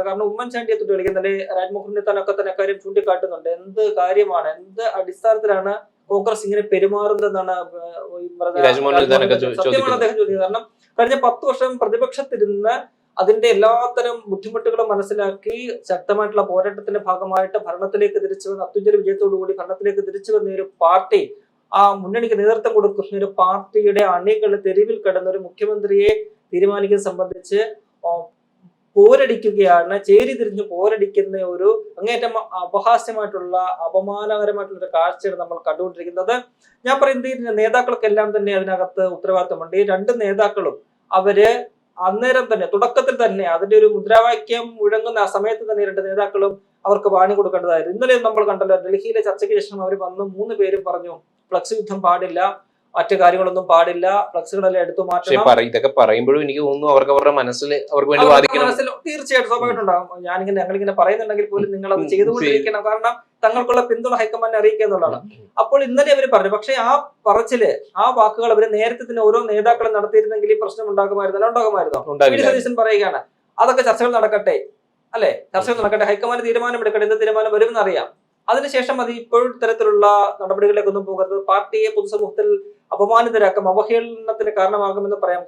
പറയുന്നത്. കാരണം ഉമ്മൻചാണ്ടിയെ തൊട്ട് കളിക്കുന്നതിലെ രാജ്മോഹൻ ഉണ്ണിത്താനൊക്കെ തന്നെ കാര്യം ചൂണ്ടിക്കാട്ടുന്നുണ്ട്. എന്ത് കാര്യമാണ്, എന്ത് അടിസ്ഥാനത്തിലാണ് കോൺഗ്രസ് ഇങ്ങനെ പെരുമാറുന്നതെന്നാണ് സത്യമാണ് അദ്ദേഹം ചോദിക്കുന്നത്. കാരണം കഴിഞ്ഞ 10 വർഷം പ്രതിപക്ഷത്തിരുന്ന് അതിന്റെ എല്ലാത്തരം ബുദ്ധിമുട്ടുകളും മനസ്സിലാക്കി ശക്തമായിട്ടുള്ള പോരാട്ടത്തിന്റെ ഭാഗമായിട്ട് ഭരണത്തിലേക്ക് തിരിച്ചു വന്ന അത്യുജ്വല വിജയത്തോടു കൂടി ഭരണത്തിലേക്ക് തിരിച്ചു വന്ന ഒരു പാർട്ടി, ആ മുന്നണിക്ക് നേതൃത്വം കൊടുക്കുന്ന ഒരു പാർട്ടിയുടെ അണികൾ തെരുവിൽ കിടന്ന ഒരു മുഖ്യമന്ത്രിയെ തീരുമാനിക്കുന്നത് സംബന്ധിച്ച് പോരടിക്കുകയാണ്. ചേരി തിരിഞ്ഞ് പോരടിക്കുന്ന ഒരു അങ്ങേറ്റം അപഹാസ്യമായിട്ടുള്ള അപമാനകരമായിട്ടുള്ള ഒരു കാഴ്ചയാണ് നമ്മൾ കണ്ടുകൊണ്ടിരിക്കുന്നത്. ഞാൻ പറയുന്നത് നേതാക്കൾക്കെല്ലാം തന്നെ അതിനകത്ത് ഉത്തരവാദിത്തമുണ്ട്. ഈ രണ്ട് നേതാക്കളും അവര് അന്നേരം തന്നെ തുടക്കത്തിൽ തന്നെ അതിന്റെ ഒരു മുദ്രാവാക്യം മുഴങ്ങുന്ന ആ സമയത്ത് തന്നെ രണ്ട് നേതാക്കളും അവർക്ക് വാണി കൊടുക്കേണ്ടതായിരുന്നു. ഇന്നലെ നമ്മൾ കണ്ടല്ലോ, ഡൽഹിയിലെ ചർച്ചയ്ക്ക് ശേഷം അവർ വന്ന് 3 പേരും പറഞ്ഞു ഫ്ലക്സ് യുദ്ധം പാടില്ല, മറ്റു കാര്യങ്ങളൊന്നും പാടില്ല, ഫ്ലക്സുകളെല്ലാം എടുത്തു മാറ്റണം. ഇതൊക്കെ പറയുമ്പോഴും എനിക്ക് തോന്നുന്നു അവർക്ക് അവരുടെ മനസ്സിൽ അവർക്ക് വേണ്ടി വാദിക്കണം. തീർച്ചയായിട്ടും സ്വാഭാവികമായിട്ടുണ്ടാകും. ഞങ്ങളിങ്ങനെ പറയുന്നുണ്ടെങ്കിൽ പോലും നിങ്ങൾ അത് ചെയ്തുകൊണ്ടിരിക്കണം. കാരണം തങ്ങൾക്കുള്ള പിന്തുണ ഹൈക്കമാൻഡിനെ അറിയിക്കുക എന്നുള്ളതാണ്. അപ്പോൾ ഇന്നലെ അവർ പറഞ്ഞു. പക്ഷെ ആ പറച്ചില്, ആ വാക്കുകൾ അവർ നേരത്തെ തന്നെ ഓരോ നേതാക്കളും നടത്തിയിരുന്നെങ്കിൽ ഈ പ്രശ്നം ഉണ്ടാകുമായിരുന്നോ? സതീശൻ പറയുകയാണ് അതൊക്കെ ചർച്ചകൾ നടക്കട്ടെ, അല്ലെ, ചർച്ചകൾ നടക്കട്ടെ, ഹൈക്കമാൻഡ് തീരുമാനമെടുക്കട്ടെ, എന്ത് തീരുമാനം വരുമെന്ന് അറിയാം. അതിനുശേഷം അത് ഇപ്പോഴും തരത്തിലുള്ള നടപടികളിലേക്കൊന്നും പോകരുത്. പാർട്ടിയെ പൊതുസമൂഹത്തിൽ അപമാനിതരാക്കും, അവഹേളനത്തിന് കാരണമാകുമെന്ന് പറയാം.